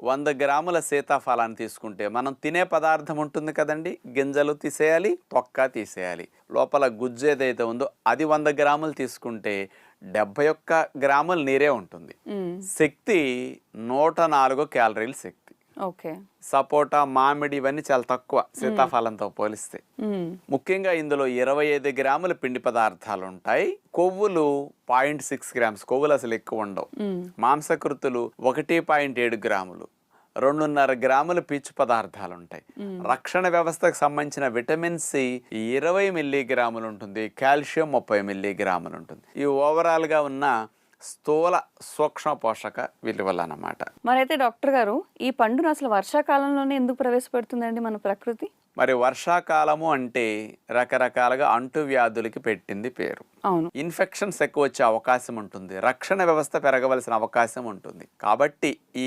100 గ్రాముల సీతాఫలాన్ని తీసుకుంటే మనం తినే పదార్థం ఉంటుంది కదండి, గింజలు తీసేయాలి, తొక్క తీసేయాలి, లోపల గుజ్జు ఏదైతే ఉందో అది 100 గ్రాములు తీసుకుంటే 71 గ్రాముల నీరే ఉంటుంది. శక్తి 104 క్యాలరీల శక్తి. ఓకే. సపోటా, మామిడి ఇవన్నీ చాలా తక్కువ సీతాఫలంతో పోలిస్తే. ముఖ్యంగా ఇందులో 25 గ్రాముల పిండి పదార్థాలు ఉంటాయి. కొవ్వులు 0.6 గ్రామ్స్, కొవ్వులు అసలు ఎక్కువ ఉండవు. మాంసకృతులు 1.7 గ్రాములు, 2.5 గ్రాముల పీచు పదార్థాలు ఉంటాయి. రక్షణ వ్యవస్థకు సంబంధించిన విటమిన్ సి 20 మిల్లీగ్రాములు ఉంటుంది, కాల్షియం 30 మిల్లీగ్రాములు ఉంటుంది. ఈ ఓవరాల్ గా ఉన్న స్థూల సూక్ష్మ పోషక విలువలు అన్నమాట. మరైతే డాక్టర్ గారు, ఈ పండును అసలు వర్షాకాలంలోనే ఎందుకు ప్రవేశపెడుతుందండి మన ప్రకృతి? మరి వర్షాకాలము అంటే రకరకాలుగా అంటువ్యాధులకి పెట్టింది పేరు. అవును. ఇన్ఫెక్షన్స్ ఎక్కువ వచ్చే అవకాశం ఉంటుంది, రక్షణ వ్యవస్థ పెరగవలసిన అవకాశం ఉంటుంది. కాబట్టి ఈ